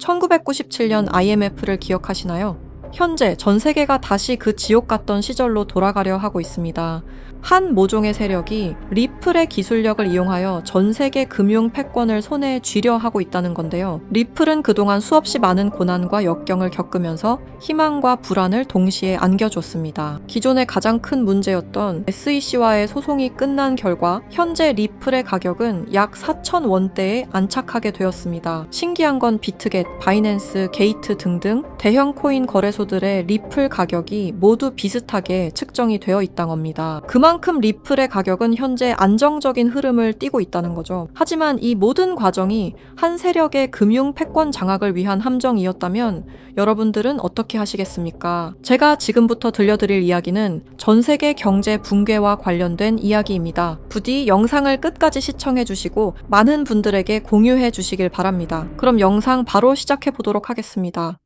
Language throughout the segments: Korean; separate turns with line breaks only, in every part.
1997년 IMF를 기억하시나요? 현재 전 세계가 다시 그 지옥 같던 시절로 돌아가려 하고 있습니다. 한 모종의 세력이 리플의 기술력을 이용하여 전 세계 금융 패권을 손에 쥐려 하고 있다는 건데요. 리플은 그동안 수없이 많은 고난과 역경을 겪으면서 희망과 불안을 동시에 안겨줬습니다. 기존의 가장 큰 문제였던 SEC와의 소송이 끝난 결과 현재 리플의 가격은 약 4,000원대에 안착하게 되었습니다. 신기한 건 비트겟, 바이낸스, 게이트 등등 대형 코인 거래소들의 리플 가격이 모두 비슷하게 측정이 되어 있다는 겁니다. 그만큼 리플의 가격은 현재 안정적인 흐름을 띠고 있다는 거죠. 하지만 이 모든 과정이 한 세력의 금융 패권 장악을 위한 함정이었다면 여러분들은 어떻게 하시겠습니까? 제가 지금부터 들려드릴 이야기는 전 세계 경제 붕괴와 관련된 이야기입니다. 부디 영상을 끝까지 시청해 주시고 많은 분들에게 공유해 주시길 바랍니다. 그럼 영상 바로 시작해 보도록 하겠습니다.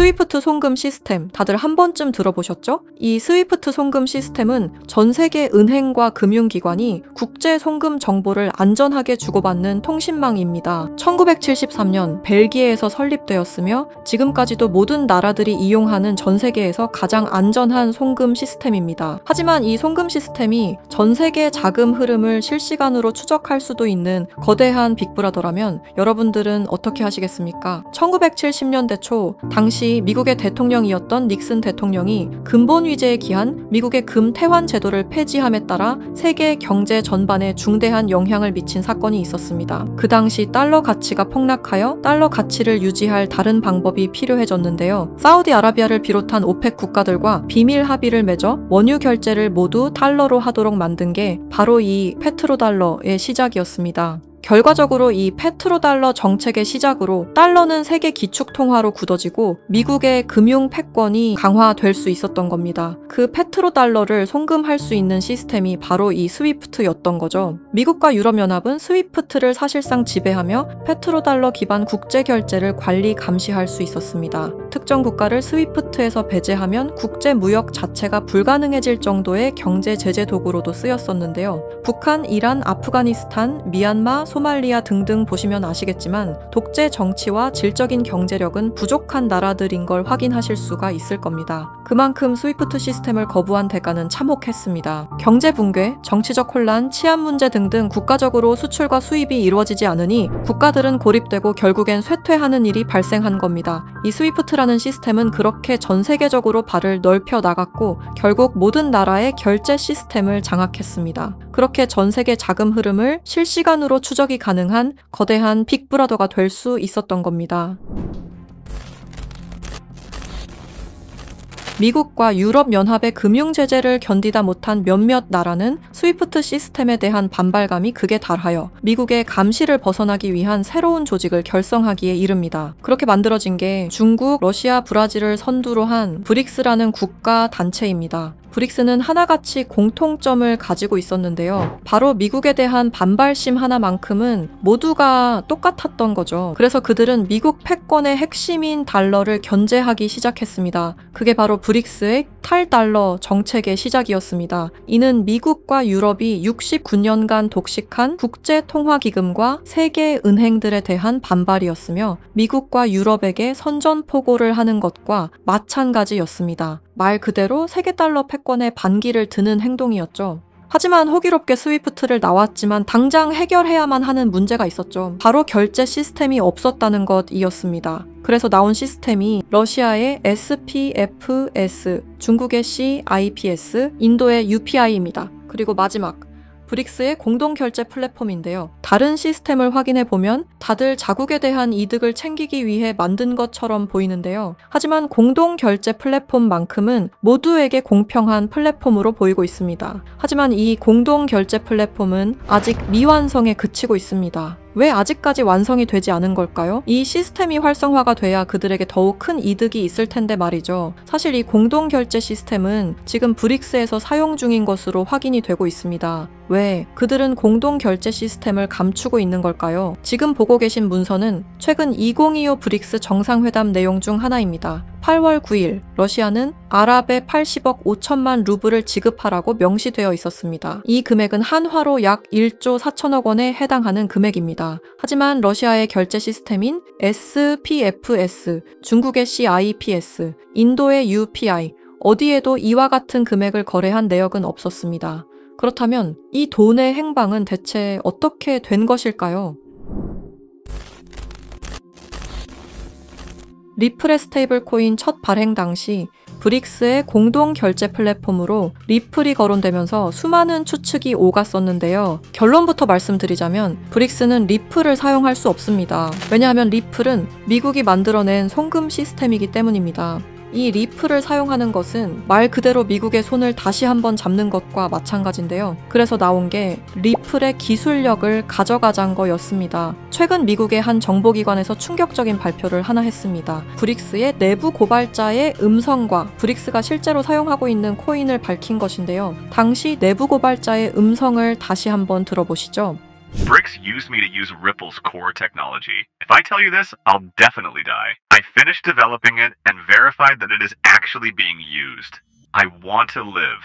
스위프트 송금 시스템 다들 한 번쯤 들어보셨죠? 이 스위프트 송금 시스템은 전 세계 은행과 금융기관이 국제 송금 정보를 안전하게 주고받는 통신망입니다. 1973년 벨기에에서 설립되었으며 지금까지도 모든 나라들이 이용하는 전 세계에서 가장 안전한 송금 시스템입니다. 하지만 이 송금 시스템이 전 세계 자금 흐름을 실시간으로 추적할 수도 있는 거대한 빅브라더라면 여러분들은 어떻게 하시겠습니까? 1970년대 초 당시 미국의 대통령이었던 닉슨 대통령이 근본 위제에 기한 미국의 금 태환 제도를 폐지함에 따라 세계 경제 전반에 중대한 영향을 미친 사건이 있었습니다. 그 당시 달러 가치가 폭락하여 달러 가치를 유지할 다른 방법이 필요해졌는데요. 사우디아라비아를 비롯한 오펙 국가들과 비밀 합의를 맺어 원유 결제를 모두 달러로 하도록 만든 게 바로 이 페트로달러의 시작이었습니다. 결과적으로 이 페트로달러 정책의 시작으로 달러는 세계 기축통화로 굳어지고 미국의 금융 패권이 강화될 수 있었던 겁니다. 그 페트로달러를 송금할 수 있는 시스템이 바로 이 스위프트였던 거죠. 미국과 유럽연합은 스위프트를 사실상 지배하며 페트로달러 기반 국제결제를 관리 감시할 수 있었습니다. 특정 국가를 스위프트에서 배제하면 국제무역 자체가 불가능해질 정도의 경제 제재 도구로도 쓰였었는데요. 북한, 이란, 아프가니스탄, 미얀마, 소말리아 등등 보시면 아시겠지만 독재 정치와 질적인 경제력은 부족한 나라들인 걸 확인하실 수가 있을 겁니다. 그만큼 스위프트 시스템을 거부한 대가는 참혹했습니다. 경제 붕괴, 정치적 혼란, 치안 문제 등등 국가적으로 수출과 수입이 이루어지지 않으니 국가들은 고립되고 결국엔 쇠퇴하는 일이 발생한 겁니다. 이 스위프트라는 시스템은 그렇게 전 세계적으로 발을 넓혀 나갔고 결국 모든 나라의 결제 시스템을 장악했습니다. 그렇게 전 세계 자금 흐름을 실시간으로 추적이 가능한 거대한 빅브라더가 될 수 있었던 겁니다. 미국과 유럽연합의 금융제재를 견디다 못한 몇몇 나라는 스위프트 시스템에 대한 반발감이 극에 달하여 미국의 감시를 벗어나기 위한 새로운 조직을 결성하기에 이릅니다. 그렇게 만들어진 게 중국, 러시아, 브라질을 선두로 한 브릭스라는 국가 단체입니다. 브릭스는 하나같이 공통점을 가지고 있었는데요. 바로 미국에 대한 반발심 하나만큼은 모두가 똑같았던 거죠. 그래서 그들은 미국 패권의 핵심인 달러를 견제하기 시작했습니다. 그게 바로 브릭스의 탈달러 정책의 시작이었습니다. 이는 미국과 유럽이 69년간 독식한 국제통화기금과 세계 은행들에 대한 반발이었으며 미국과 유럽에게 선전포고를 하는 것과 마찬가지였습니다. 말 그대로 세계달러 패권에 반기를 드는 행동이었죠. 하지만 호기롭게 스위프트를 나왔지만 당장 해결해야만 하는 문제가 있었죠. 바로 결제 시스템이 없었다는 것이었습니다. 그래서 나온 시스템이 러시아의 SPFS, 중국의 CIPS, 인도의 UPI입니다. 그리고 마지막 브릭스의 공동결제 플랫폼인데요. 다른 시스템을 확인해보면 다들 자국에 대한 이득을 챙기기 위해 만든 것처럼 보이는데요. 하지만 공동결제 플랫폼만큼은 모두에게 공평한 플랫폼으로 보이고 있습니다. 하지만 이 공동결제 플랫폼은 아직 미완성에 그치고 있습니다. 왜 아직까지 완성이 되지 않은 걸까요? 이 시스템이 활성화가 돼야 그들에게 더욱 큰 이득이 있을 텐데 말이죠. 사실 이 공동결제 시스템은 지금 브릭스에서 사용 중인 것으로 확인이 되고 있습니다. 왜 그들은 공동결제 시스템을 감추고 있는 걸까요? 지금 보고 계신 문서는 최근 2025 브릭스 정상회담 내용 중 하나입니다. 8월 9일 러시아는 아랍에 80억 5천만 루블을 지급하라고 명시되어 있었습니다. 이 금액은 한화로 약 1조 4천억 원에 해당하는 금액입니다. 하지만 러시아의 결제 시스템인 SPFS, 중국의 CIPS, 인도의 UPI, 어디에도 이와 같은 금액을 거래한 내역은 없었습니다. 그렇다면 이 돈의 행방은 대체 어떻게 된 것일까요? 리플의 스테이블 코인 첫 발행 당시 브릭스의 공동 결제 플랫폼으로 리플이 거론되면서 수많은 추측이 오갔었는데요. 결론부터 말씀드리자면 브릭스는 리플을 사용할 수 없습니다. 왜냐하면 리플은 미국이 만들어낸 송금 시스템이기 때문입니다. 이 리플을 사용하는 것은 말 그대로 미국의 손을 다시 한번 잡는 것과 마찬가지인데요. 그래서 나온 게 리플의 기술력을 가져가자는 거였습니다. 최근 미국의 한 정보기관에서 충격적인 발표를 하나 했습니다. 브릭스의 내부 고발자의 음성과 브릭스가 실제로 사용하고 있는 코인을 밝힌 것인데요. 당시 내부 고발자의 음성을 다시 한번 들어보시죠.
Brix used me to use Ripple's core technology. If I tell you this, I'll definitely die. I finished developing it and verified that it is actually being used. I want to live.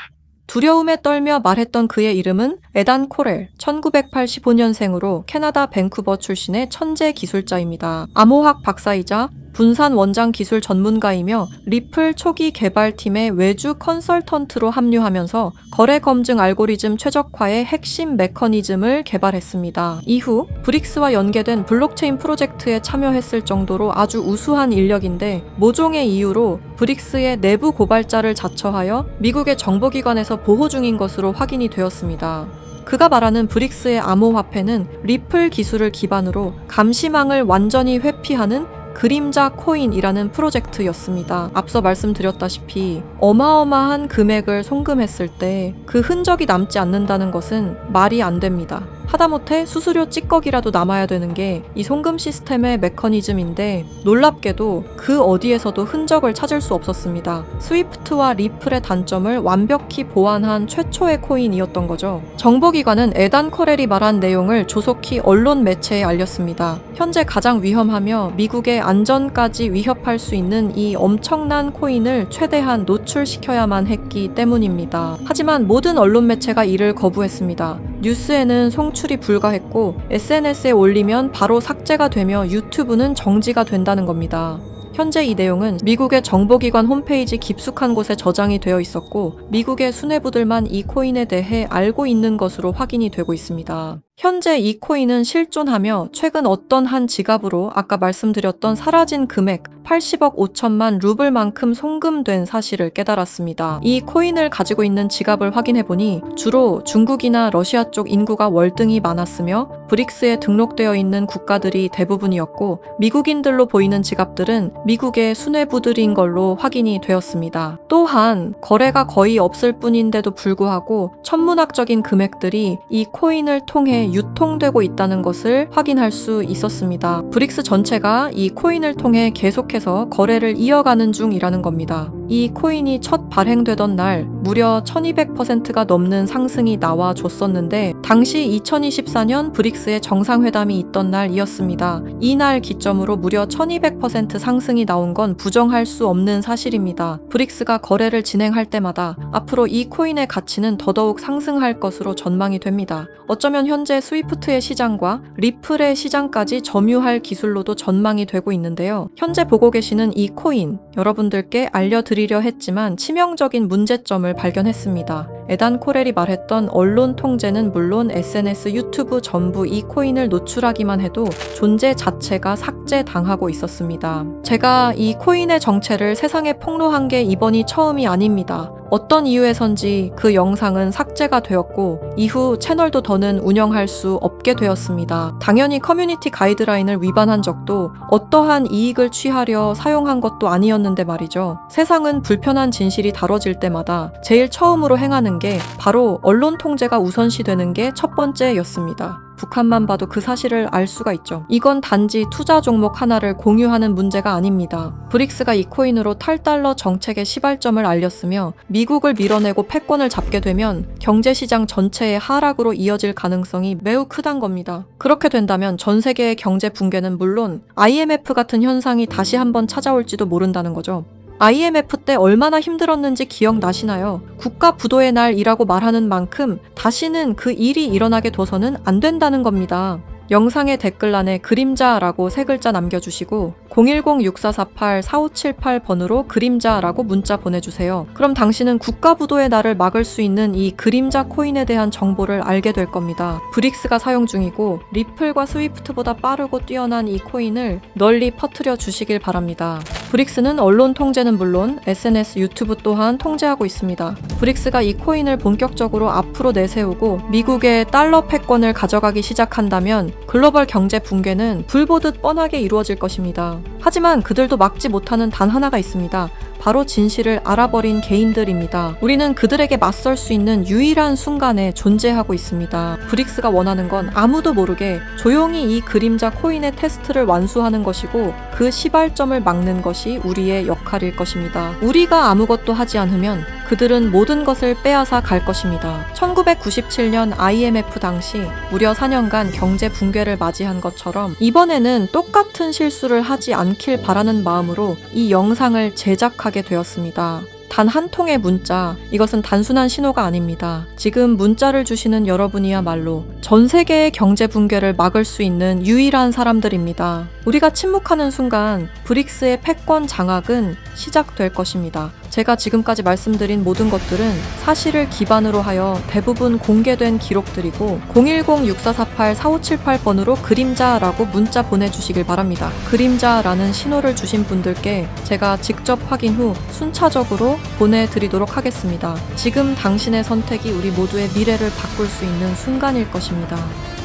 두려움에 떨며 말했던 그의 이름은 에단 코렐, 1985년생으로 캐나다 밴쿠버 출신의 천재 기술자입니다. 암호학 박사이자 분산 원장 기술 전문가이며 리플 초기 개발팀의 외주 컨설턴트로 합류하면서 거래 검증 알고리즘 최적화의 핵심 메커니즘을 개발했습니다. 이후 브릭스와 연계된 블록체인 프로젝트에 참여했을 정도로 아주 우수한 인력인데 모종의 이유로 브릭스의 내부 고발자를 자처하여 미국의 정보기관에서 보호 중인 것으로 확인이 되었습니다. 그가 말하는 브릭스의 암호화폐는 리플 기술을 기반으로 감시망을 완전히 회피하는 그림자 코인이라는 프로젝트였습니다. 앞서 말씀드렸다시피 어마어마한 금액을 송금했을 때 그 흔적이 남지 않는다는 것은 말이 안 됩니다. 하다못해 수수료 찌꺼기라도 남아야 되는 게 이 송금 시스템의 메커니즘인데 놀랍게도 그 어디에서도 흔적을 찾을 수 없었습니다. 스위프트와 리플의 단점을 완벽히 보완한 최초의 코인이었던 거죠. 정보기관은 에단 코렐이 말한 내용을 조속히 언론 매체에 알렸습니다. 현재 가장 위험하며 미국의 안전까지 위협할 수 있는 이 엄청난 코인을 최대한 노출시켜야만 했기 때문입니다. 하지만 모든 언론 매체가 이를 거부했습니다. 뉴스에는 송출이 불가했고 SNS에 올리면 바로 삭제가 되며 유튜브는 정지가 된다는 겁니다. 현재 이 내용은 미국의 정보기관 홈페이지 깊숙한 곳에 저장이 되어 있었고 미국의 수뇌부들만 이 코인에 대해 알고 있는 것으로 확인이 되고 있습니다. 현재 이 코인은 실존하며 최근 어떤 한 지갑으로 아까 말씀드렸던 사라진 금액 80억 5천만 루블만큼 송금된 사실을 깨달았습니다. 이 코인을 가지고 있는 지갑을 확인해보니 주로 중국이나 러시아 쪽 인구가 월등히 많았으며 브릭스에 등록되어 있는 국가들이 대부분이었고 미국인들로 보이는 지갑들은 미국의 수뇌부들인 걸로 확인이 되었습니다. 또한 거래가 거의 없을 뿐인데도 불구하고 천문학적인 금액들이 이 코인을 통해 유통되고 있다는 것을 확인할 수 있었습니다. 브릭스 전체가 이 코인을 통해 계속해서 거래를 이어가는 중이라는 겁니다. 이 코인이 첫 발행되던 날 무려 1200%가 넘는 상승이 나와줬었는데 당시 2024년 브릭스의 정상회담이 있던 날이었습니다. 이날 기점으로 무려 1200% 상승이 나온 건 부정할 수 없는 사실입니다. 브릭스가 거래를 진행할 때마다 앞으로 이 코인의 가치는 더더욱 상승할 것으로 전망이 됩니다. 어쩌면 현재 스위프트의 시장과 리플의 시장까지 점유할 기술로도 전망이 되고 있는데요. 현재 보고 계시는 이 코인, 여러분들께 알려드리려 했지만 치명적인 문제점을 발견했습니다. 에단 코렐이 말했던 언론 통제는 물론 SNS, 유튜브 전부 이 코인을 노출하기만 해도 존재 자체가 삭제당하고 있었습니다. 제가 이 코인의 정체를 세상에 폭로한 게 이번이 처음이 아닙니다. 어떤 이유에선지 그 영상은 삭제가 되었고 이후 채널도 더는 운영할 수 없게 되었습니다. 당연히 커뮤니티 가이드라인을 위반한 적도 어떠한 이익을 취하려 사용한 것도 아니었는데 말이죠. 세상은 불편한 진실이 다뤄질 때마다 제일 처음으로 행하는 게 바로 언론 통제가 우선시되는 게 첫 번째였습니다. 북한만 봐도 그 사실을 알 수가 있죠. 이건 단지 투자 종목 하나를 공유하는 문제가 아닙니다. 브릭스가 이 코인으로 탈달러 정책의 시발점을 알렸으며 미국을 밀어내고 패권을 잡게 되면 경제시장 전체의 하락으로 이어질 가능성이 매우 크단 겁니다. 그렇게 된다면 전 세계의 경제 붕괴는 물론 IMF 같은 현상이 다시 한번 찾아올지도 모른다는 거죠. IMF 때 얼마나 힘들었는지 기억나시나요? 국가 부도의 날이라고 말하는 만큼 다시는 그 일이 일어나게 둬서는 안 된다는 겁니다. 영상의 댓글란에 그림자라고 세 글자 남겨주시고 010-6448-4578번으로 그림자라고 문자 보내주세요. 그럼 당신은 국가부도의 날을 막을 수 있는 이 그림자 코인에 대한 정보를 알게 될 겁니다. 브릭스가 사용 중이고 리플과 스위프트보다 빠르고 뛰어난 이 코인을 널리 퍼뜨려 주시길 바랍니다. 브릭스는 언론 통제는 물론 SNS, 유튜브 또한 통제하고 있습니다. 브릭스가 이 코인을 본격적으로 앞으로 내세우고 미국의 달러 패권을 가져가기 시작한다면 글로벌 경제 붕괴는 불 보듯 뻔하게 이루어질 것입니다. 하지만 그들도 막지 못하는 단 하나가 있습니다. 바로 진실을 알아버린 개인들입니다. 우리는 그들에게 맞설 수 있는 유일한 순간에 존재하고 있습니다. 브릭스가 원하는 건 아무도 모르게 조용히 이 그림자 코인의 테스트를 완수하는 것이고 그 시발점을 막는 것이 우리의 역할일 것입니다. 우리가 아무것도 하지 않으면 그들은 모든 것을 빼앗아 갈 것입니다. 1997년 IMF 당시 무려 4년간 경제 붕괴를 맞이한 것처럼 이번에는 똑같은 실수를 하지 않길 바라는 마음으로 이 영상을 제작하게 되었습니다. 단 한 통의 문자, 이것은 단순한 신호가 아닙니다. 지금 문자를 주시는 여러분이야말로 전 세계의 경제 붕괴를 막을 수 있는 유일한 사람들입니다. 우리가 침묵하는 순간 브릭스의 패권 장악은 시작될 것입니다. 제가 지금까지 말씀드린 모든 것들은 사실을 기반으로 하여 대부분 공개된 기록들이고 010-6448-4578번으로 그림자라고 문자 보내주시길 바랍니다. 그림자라는 신호를 주신 분들께 제가 직접 확인 후 순차적으로 보내드리도록 하겠습니다. 지금 당신의 선택이 우리 모두의 미래를 바꿀 수 있는 순간일 것입니다.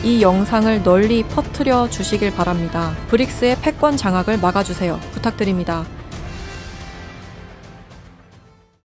이 영상을 널리 퍼뜨려 주시길 바랍니다. 브릭스의 패권 장악을 막아주세요. 부탁드립니다.